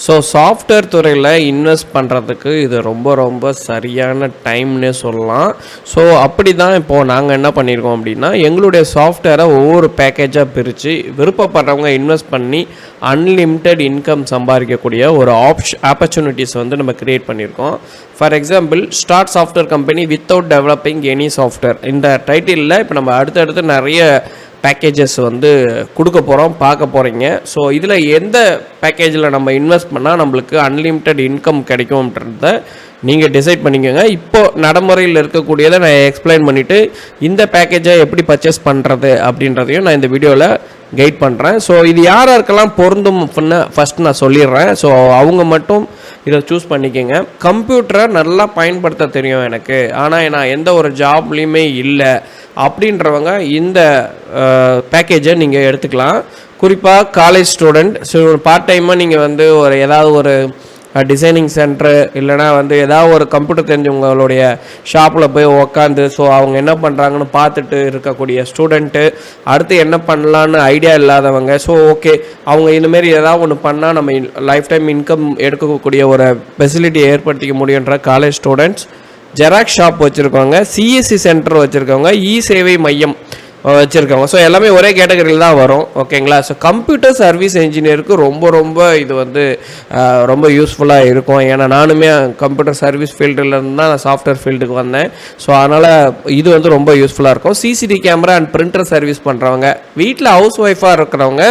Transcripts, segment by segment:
So software துறையில் invest பண்ணுறதுக்கு இது ரொம்ப சரியான டைம்னே சொல்லலாம். ஸோ அப்படி தான் இப்போது நாங்கள் என்ன பண்ணியிருக்கோம் அப்படின்னா, எங்களுடைய சாஃப்ட்வேரை ஒவ்வொரு பேக்கேஜாக பிரித்து விருப்பப்படுறவங்க இன்வெஸ்ட் பண்ணி அன்லிமிட்டெட் இன்கம் சம்பாதிக்கக்கூடிய ஒரு ஆப்பர்ச்சுனிட்டிஸ் வந்து நம்ம க்ரியேட் பண்ணியிருக்கோம். For example, start software company without developing any software, இந்த டைட்டிலில் இப்போ நம்ம அடுத்தடுத்து நிறைய பேக்கேஜஸ் வந்து கொடுக்க போகிறோம், பார்க்க போகிறீங்க. ஸோ இதில் எந்த பேக்கேஜில் நம்ம இன்வெஸ்ட் பண்ணால் நம்மளுக்கு அன்லிமிட்டெட் இன்கம் கிடைக்கும்ன்றத நீங்கள் டிசைட் பண்ணிக்கோங்க. இப்போது நடைமுறையில் இருக்கக்கூடியதை நான் எக்ஸ்பிளைன் பண்ணிவிட்டு இந்த பேக்கேஜை எப்படி பர்ச்சேஸ் பண்ணுறது அப்படின்றதையும் நான் இந்த வீடியோவில் கைட் பண்ணுறேன். ஸோ இது யாருக்கெல்லாம் பொருந்தும் ஃபஸ்ட் நான் சொல்லிடுறேன். ஸோ அவங்க மட்டும் இதை சூஸ் பண்ணிக்கோங்க. கம்ப்யூட்டரை நல்லா பயன்படுத்த தெரியும் எனக்கு, ஆனால் நான் எந்த ஒரு ஜாப்லேயுமே இல்லை அப்படின்றவங்க இந்த பேக்கேஜை நீங்கள் எடுத்துக்கலாம். குறிப்பாக காலேஜ் ஸ்டூடெண்ட், ஸோ பார்ட் டைமாக நீங்கள் வந்து ஏதாவது ஒரு டிசைனிங் சென்டரு இல்லைனா வந்து ஏதாவது ஒரு கம்ப்யூட்டர் தெரிஞ்சவங்களுடைய ஷாப்பில் போய் உக்காந்து ஸோ அவங்க என்ன பண்ணுறாங்கன்னு பார்த்துட்டு இருக்கக்கூடிய ஸ்டூடெண்ட்டு, அடுத்து என்ன பண்ணலான்னு ஐடியா இல்லாதவங்க, ஸோ ஓகே அவங்க இந்தமாரி ஏதாவது ஒன்று பண்ணால் நம்ம லைஃப் டைம் இன்கம் எடுக்கக்கூடிய ஒரு ஃபெசிலிட்டியை ஏற்படுத்திக்க முடியுன்ற காலேஜ் ஸ்டூடெண்ட்ஸ், ஜெராக்ஸ் ஷாப் வச்சுருக்கவங்க, சிஎஸ்சி சென்டர் வச்சுருக்கவங்க, இ சேவை மையம் வச்சுருக்காங்க. ஸோ எல்லாமே ஒரே கேட்டகரியில் தான் வரும். ஓகேங்களா? ஸோ கம்ப்யூட்டர் சர்வீஸ் இன்ஜினியருக்கு ரொம்ப இது வந்து ரொம்ப யூஸ்ஃபுல்லாக இருக்கும். ஏன்னா நானுமே கம்ப்யூட்டர் சர்வீஸ் ஃபீல்டுலேருந்து தான் நான் சாஃப்ட்வேர் ஃபீல்டுக்கு வந்தேன். ஸோ அதனால் இது வந்து ரொம்ப யூஸ்ஃபுல்லாக இருக்கும். CCTV camera and printer service பண்ணுறவங்க, வீட்டில் ஹவுஸ் ஒய்ஃபாக இருக்கிறவங்க,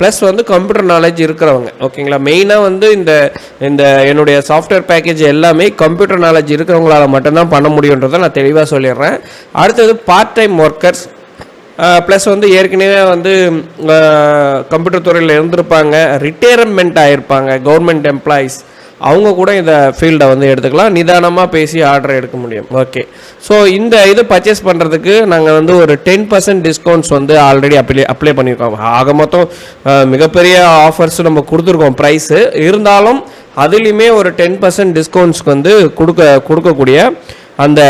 ப்ளஸ் வந்து கம்ப்யூட்டர் நாலேஜ் இருக்கிறவங்க. ஓகேங்களா? மெயினாக வந்து இந்த என்னுடைய சாஃப்ட்வேர் பேக்கேஜ் எல்லாமே கம்ப்யூட்டர் நாலேஜ் இருக்கிறவங்களால் மட்டும்தான் பண்ண முடியுன்றதை நான் தெளிவாக சொல்லிடுறேன். அடுத்தது பார்ட் டைம் ஒர்க்கர்ஸ், ப்ளஸ் வந்து ஏற்கனவே வந்து கம்ப்யூட்டர் துறையில் இருந்திருப்பாங்க, ரிட்டையர்மெண்ட் ஆகிருப்பாங்க, கவர்மெண்ட் எம்ப்ளாயீஸ், அவங்க கூட இந்த ஃபீல்டை வந்து எடுத்துக்கலாம். நிதானமாக பேசி ஆர்டர் எடுக்க முடியும். ஓகே, ஸோ இந்த இது பர்ச்சேஸ் பண்ணுறதுக்கு நாங்கள் வந்து ஒரு 10% டிஸ்கவுண்ட்ஸ் வந்து ஆல்ரெடி அப்ளை பண்ணியிருக்கோம். ஆக மொத்தம் மிகப்பெரிய ஆஃபர்ஸ் நம்ம கொடுத்துருக்கோம் ப்ரைஸு. இருந்தாலும் அதுலேயுமே ஒரு 10% டிஸ்கவுண்ட்ஸ்க்கு வந்து கொடுக்கக்கூடிய அந்த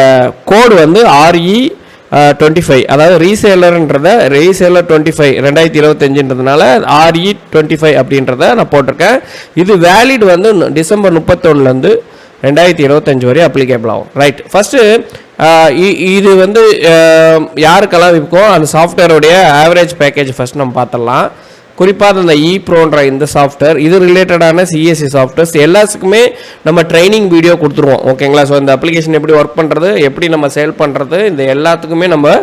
கோடு வந்து RE25, அதாவது ரீசேலர்ன்றத ரீசேலர் 25 2025ன்றதுனால RE25 அப்படின்றத நான் போட்டிருக்கேன். இது வேலிட் வந்து டிசம்பர் 31 2025 வரை அப்ளிகேபிள் ஆகும். ரைட், ஃபஸ்ட்டு இது வந்து யாருக்கெல்லாம் இருக்கும் அந்த சாஃப்ட்வேருடைய ஆவரேஜ் பேக்கேஜ் ஃபஸ்ட் நம்ம பார்த்துடலாம். குறிப்பாக இந்த ப்ரோன்ற இந்த சாஃப்ட்வேர், இது ரிலேட்டடான சிஎஸ்சி சாஃப்ட்வேர்ஸ் எல்லாத்துக்குமே நம்ம ட்ரைனிங் வீடியோ கொடுத்துருவோம். ஓகேங்களா? ஸோ இந்த அப்ளிகேஷன் எப்படி ஒர்க் பண்ணுறது, எப்படி நம்ம சேல் பண்ணுறது, இந்த எல்லாத்துக்குமே நம்ம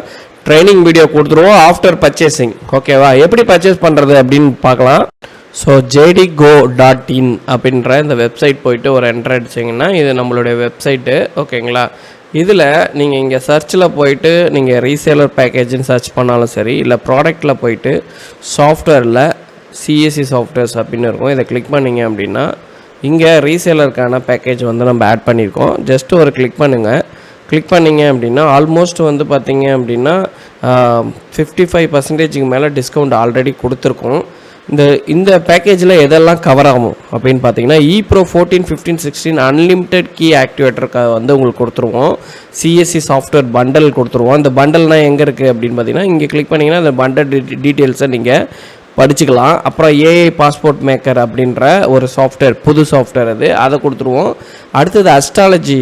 ட்ரைனிங் வீடியோ கொடுத்துருவோம் ஆஃப்டர் பர்ச்சேசிங். ஓகேவா? எப்படி பர்ச்சேஸ் பண்ணுறது அப்படின்னு பார்க்கலாம். ஸோ jdgo.in அப்படின்ற இந்த வெப்சைட் போயிட்டு ஒரு என்ட்ரு அடிச்சிங்கன்னா இது நம்மளுடைய வெப்சைட்டு. ஓகேங்களா? இதில் நீங்கள் இங்கே சர்ச்சில் போயிட்டு நீங்கள் ரீசேலர் பேக்கேஜ்னு சர்ச் பண்ணாலும் சரி, இல்லை ப்ராடக்டில் போயிட்டு சாஃப்ட்வேரில் சிஎஸ்சி சாஃப்ட்வேர்ஸ் அப்படின்னு இருக்கும். இதை கிளிக் பண்ணிங்க அப்படின்னா இங்கே ரீசேலருக்கான பேக்கேஜ் வந்து நம்ம ஆட் பண்ணியிருக்கோம். ஜஸ்ட்டு ஒரு கிளிக் பண்ணுங்கள். கிளிக் பண்ணிங்க அப்படின்னா ஆல்மோஸ்ட் வந்து பார்த்திங்க அப்படின்னா 55% மேலே டிஸ்கவுண்ட் ஆல்ரெடி கொடுத்துருக்கோம். இந்த பேக்கேஜில் எதெல்லாம் கவர் ஆகும் அப்படின்னு பார்த்தீங்கன்னா, ப்ரோ 14, 15, 16 அன்லிமிட்டெட் கீ ஆக்டிவேட்டருக்கு வந்து உங்களுக்கு கொடுத்துருவோம். சிஎஸ்சி சாஃப்ட்வேர் பண்டல் கொடுத்துருவோம். இந்த பண்டல்னால் எங்கே இருக்குது அப்படின்னு பார்த்தீங்கன்னா, இங்கே கிளிக் பண்ணிங்கன்னா இந்த பண்டல் டீட்டெயில்ஸை நீங்கள் படிச்சுக்கலாம். அப்புறம் ஏஐ பாஸ்போர்ட் மேக்கர் அப்படின்ற ஒரு சாஃப்ட்வேர், புது சாஃப்ட்வேர் அதை கொடுத்துருவோம். அடுத்தது அஸ்ட்ராலஜி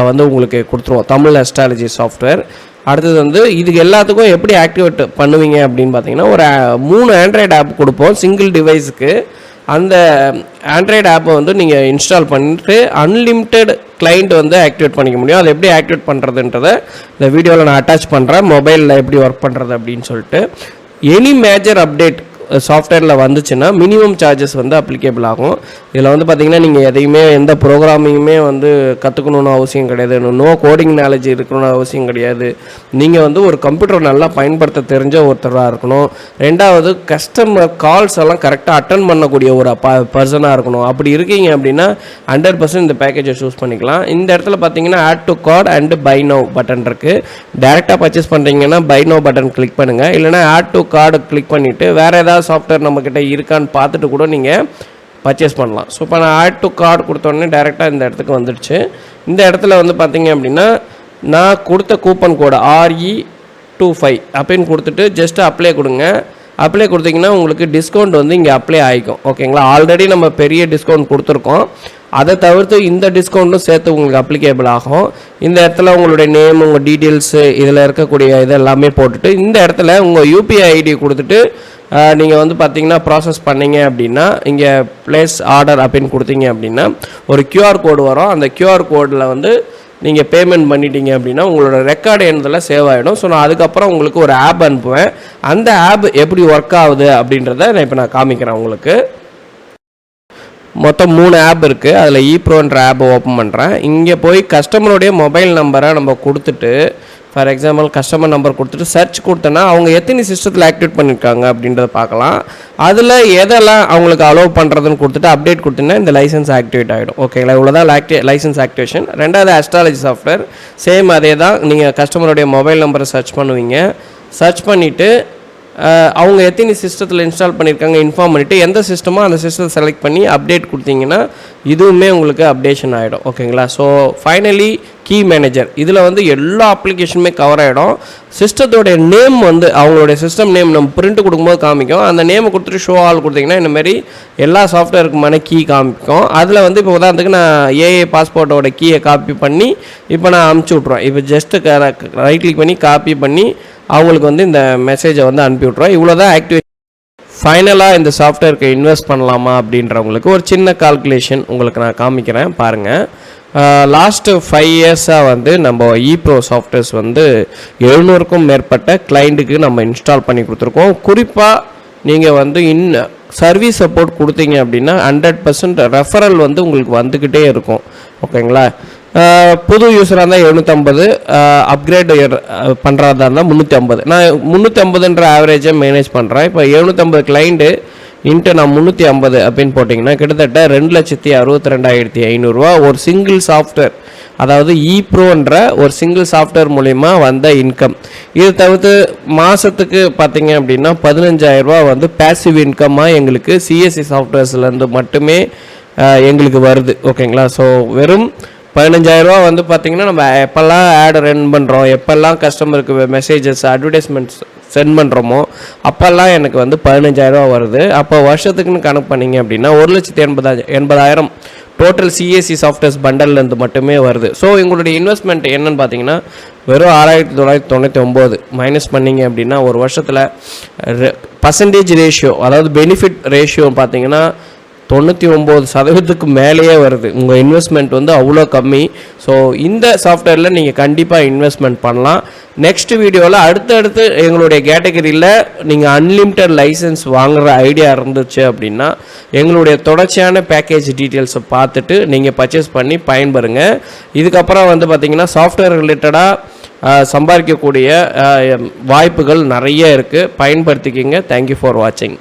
வந்து உங்களுக்கு கொடுத்துருவோம், தமிழ் அஸ்ட்ராலஜி சாஃப்ட்வேர். அடுத்தது வந்து இதுக்கு எல்லாத்துக்கும் எப்படி ஆக்டிவேட் பண்ணுவீங்க அப்படின்னு பார்த்தீங்கன்னா, ஒரு 3 ஆண்ட்ராய்டு ஆப் கொடுப்போம் சிங்கிள் டிவைஸுக்கு. அந்த ஆண்ட்ராய்டு ஆப்பை வந்து நீங்கள் இன்ஸ்டால் பண்ணிட்டு அன்லிமிட்டெட் கிளைண்ட் வந்து ஆக்டிவேட் பண்ணிக்க முடியும். அதை எப்படி ஆக்டிவேட் பண்ணுறதுன்றதை இந்த வீடியோவில் நான் அட்டாச் பண்ணுறேன், மொபைலில் எப்படி ஒர்க் பண்ணுறது அப்படின்னு சொல்லிட்டு. எனி மேஜர் அப்டேட் சாஃப்ட்வேரில் வந்துச்சுன்னா மினிமம் சார்ஜஸ் வந்து அப்ளிகேபிள் ஆகும். இதில் வந்து பார்த்திங்கன்னா நீங்கள் எதையுமே எந்த ப்ரோக்ராமிங்குமே வந்து கற்றுக்கணுன்னு அவசியம் கிடையாது, நோ கோடிங் நாலேஜ் இருக்கணும்னு அவசியம் கிடையாது. நீங்கள் வந்து ஒரு கம்ப்யூட்டர் நல்லா பயன்படுத்த தெரிஞ்ச ஒருத்தராக இருக்கணும். ரெண்டாவது, கஸ்டமர் கால்ஸ் எல்லாம் கரெக்டாக அட்டன் பண்ணக்கூடிய ஒரு பர்சனாக இருக்கணும். அப்படி இருக்கீங்க அப்படின்னா 100% இந்த பேக்கேஜை சூஸ் பண்ணிக்கலாம். இந்த இடத்துல பார்த்தீங்கன்னா add to cart and buy now button இருக்குது. டேரெக்டாக பர்ச்சேஸ் பண்ணுறீங்கன்னா பை நோ பட்டன் கிளிக் பண்ணுங்கள். இல்லைனா ஆட் டு கார்டு கிளிக் பண்ணிவிட்டு வேறு ஏதாவது சாஃப்ட்வேர் நம்மக்கிட்ட இருக்கான்னு பார்த்துட்டு கூட நீங்கள் பர்ச்சேஸ் பண்ணலாம். ஸோ இப்போ நான் ஆட் டு கார்டு கொடுத்தோடனே டேரெக்டாக இந்த இடத்துக்கு வந்துடுச்சு. இந்த இடத்துல வந்து பார்த்தீங்க அப்படின்னா நான் கொடுத்த கூப்பன் கோடு RE25 அப்படின்னு கொடுத்துட்டு ஜஸ்ட்டு அப்ளை கொடுங்க. அப்ளை கொடுத்தீங்கன்னா உங்களுக்கு டிஸ்கவுண்ட் வந்து இங்கே அப்ளை ஆகிக்கும். ஓகேங்களா, ஆல்ரெடி நம்ம பெரிய டிஸ்கவுண்ட் கொடுத்துருக்கோம். அதை தவிர்த்து இந்த டிஸ்கவுண்ட்டும் சேர்த்து உங்களுக்கு அப்ளிகேபிள் ஆகும். இந்த இடத்துல உங்களுடைய நேம், உங்கள் டீட்டெயில்ஸு, இதில் இருக்கக்கூடிய இது எல்லாமே போட்டுட்டு இந்த இடத்துல உங்கள் யூபிஐ ஐடி கொடுத்துட்டு நீங்கள் வந்து பார்த்தீங்கன்னா ப்ராசஸ் பண்ணிங்க அப்படின்னா இங்கே ப்ளேஸ் ஆர்டர் அப்படின்னு கொடுத்தீங்க அப்படின்னா ஒரு கியூஆர் கோடு வரும். அந்த கியூஆர் கோடில் வந்து நீங்கள் பேமெண்ட் பண்ணிட்டீங்க அப்படின்னா உங்களோட ரெக்கார்டு என்னதில் சேவ் ஆகிடும். ஸோ நான் அதுக்கப்புறம் உங்களுக்கு ஒரு ஆப் அனுப்புவேன். அந்த ஆப் எப்படி ஒர்க் ஆகுது அப்படின்றத நான் இப்போ காமிக்கிறேன் உங்களுக்கு. மொத்தம் 3 ஆப் இருக்குது. அதில் இப்ரோன்ற ஆப்பை ஓப்பன் பண்ணுறேன். இங்கே போய் கஸ்டமருடைய மொபைல் நம்பரை நம்ம கொடுத்துட்டு, ஃபார் எக்ஸாம்பிள் கஸ்டமர் நம்பர் கொடுத்துட்டு சர்ச் கொடுத்தோன்னா அவங்க எத்தனை சிஸ்டத்தில் ஆக்டிவேட் பண்ணியிருக்காங்க அப்படின்றத பார்க்கலாம். அதில் எதெல்லாம் அவங்களுக்கு அலோவ் பண்ணுறதுன்னு கொடுத்துட்டு அப்டேட் கொடுத்தீங்கன்னா இந்த லைசன்ஸ் ஆக்டிவேட் ஆகிடும். ஓகேங்களா, இவ்வளோதான் லைசன்ஸ் ஆக்டிவேஷன். ரெண்டாவது அஸ்ட்ராலஜி சாஃப்ட்வேர், சேம் அதே தான். நீங்கள் கஸ்டமருடைய மொபைல் நம்பரை சர்ச் பண்ணுவீங்க. சர்ச் பண்ணிவிட்டு அவங்க எத்தனை சிஸ்டத்தில் இன்ஸ்டால் பண்ணியிருக்காங்க இன்ஃபார்ம் பண்ணிவிட்டு எந்த சிஸ்டமோ அந்த சிஸ்டத்தை செலக்ட் பண்ணி அப்டேட் கொடுத்தீங்கன்னா இதுவுமே உங்களுக்கு அப்டேஷன் ஆகிடும். ஓகேங்களா, ஸோ ஃபைனலி கீ மேனேஜர் இதில் வந்து எல்லா அப்ளிகேஷனுமே கவர் ஆகிடும். சிஸ்டத்தோடைய நேம் வந்து அவங்களுடைய சிஸ்டம் நேம் நம்ம பிரிண்ட் கொடுக்கும்போது காமிக்கும். அந்த நேமை கொடுத்துட்டு ஷோ ஆல் கொடுத்தீங்கன்னா இந்தமாரி எல்லா சாஃப்ட்வேருக்குமான கீ காமிக்கும். அதில் வந்து இப்போ உதாரணத்துக்கு நான் ஏஏ பாஸ்போர்ட்டோட கீயை காப்பி பண்ணி இப்போ நான் அமுச்சு விட்ருவேன். இப்போ ஜஸ்ட்டு ரைட் கிளிக் பண்ணி காப்பி பண்ணி அவங்களுக்கு வந்து இந்த மெசேஜை வந்து அனுப்பி விட்ருவோம். இவ்வளோ தான் ஆக்டிவேஷன். ஃபைனலாக இந்த சாஃப்ட்வேருக்கு இன்வெஸ்ட் பண்ணலாமா அப்படின்றவங்களுக்கு ஒரு சின்ன கால்குலேஷன் உங்களுக்கு நான் காமிக்கிறேன் பாருங்கள். லாஸ்ட்டு 5 இயர்ஸாக வந்து நம்ம இப்ரோ சாஃப்ட்வேர்ஸ் வந்து 700க்கும் மேற்பட்ட கிளைண்ட்டுக்கு நம்ம இன்ஸ்டால் பண்ணி கொடுத்துருக்கோம். குறிப்பாக நீங்கள் வந்து சர்வீஸ் சப்போர்ட் கொடுத்தீங்க அப்படின்னா 100% ரெஃபரல் வந்து உங்களுக்கு வந்துக்கிட்டே இருக்கும். ஓகேங்களா, புது யூஸராக இருந்தால் 750, அப்கிரேட் பண்ணுறதா இருந்தால் 350. நான் 350ன்ற ஆவரேஜை மேனேஜ் பண்ணுறேன். இப்போ 750 கிளைண்ட்டு இன்ட்டு நான் 350 அப்படின்னு போட்டிங்கன்னா கிட்டத்தட்ட 2,62,500 ஒரு சிங்கிள் சாஃப்ட்வேர், அதாவது இப்ரோன்ற ஒரு சிங்கிள் சாஃப்ட்வேர் மூலிமா வந்த இன்கம். இது தவிர்த்து மாதத்துக்கு பார்த்தீங்க அப்படின்னா 15,000 வந்து பேசிவ் இன்கம்மாக எங்களுக்கு சிஎஸ்சி சாஃப்ட்வேர்ஸ்லேருந்து மட்டுமே எங்களுக்கு வருது. ஓகேங்களா, ஸோ வெறும் 15,000 வந்து பார்த்திங்கன்னா நம்ம எப்போல்லாம் ஆட் ரன் பண்ணுறோம், எப்போல்லாம் கஸ்டமருக்கு மெசேஜஸ் அட்வர்டைஸ்மெண்ட்ஸ் சென்ட் பண்ணுறோமோ அப்போல்லாம் எனக்கு வந்து 15,000 வருது. அப்போ வருஷத்துக்குன்னு கணக்கு பண்ணிங்க அப்படின்னா 1,80,000 டோட்டல் சிஎஸ்சி சாஃப்ட்வேர்ஸ் பண்டல்லேருந்து மட்டுமே வருது. ஸோ எங்களுடைய இன்வெஸ்ட்மெண்ட் என்னன்னு பார்த்தீங்கன்னா வெறும் 6,999 மைனஸ் பண்ணிங்க அப்படின்னா ஒரு வருஷத்தில் பர்சன்டேஜ் ரேஷியோ, அதாவது பெனிஃபிட் ரேஷியோ பார்த்தீங்கன்னா 99% மேலேயே வருது. உங்கள் இன்வெஸ்ட்மெண்ட் வந்து அவ்வளோ கம்மி. ஸோ இந்த சாஃப்ட்வேரில் நீங்கள் கண்டிப்பாக இன்வெஸ்ட்மெண்ட் பண்ணலாம். நெக்ஸ்ட் வீடியோவில் அடுத்தடுத்து எங்களுடைய கேட்டகரியில் நீங்கள் அன்லிமிட்டட் லைசன்ஸ் வாங்குகிற ஐடியா இருந்துச்சு அப்படின்னா எங்களுடைய தொடர்ச்சியான பேக்கேஜ் டீட்டெயில்ஸை பார்த்துட்டு நீங்கள் பர்ச்சேஸ் பண்ணி பயன்பெறுங்க. இதுக்கப்புறம் வந்து பார்த்திங்கன்னா சாஃப்ட்வேர் ரிலேட்டடாக சம்பாதிக்கக்கூடிய வாய்ப்புகள் நிறைய இருக்குது. பயன்படுத்திக்கிங்க. தேங்க்யூ ஃபார் வாட்சிங்.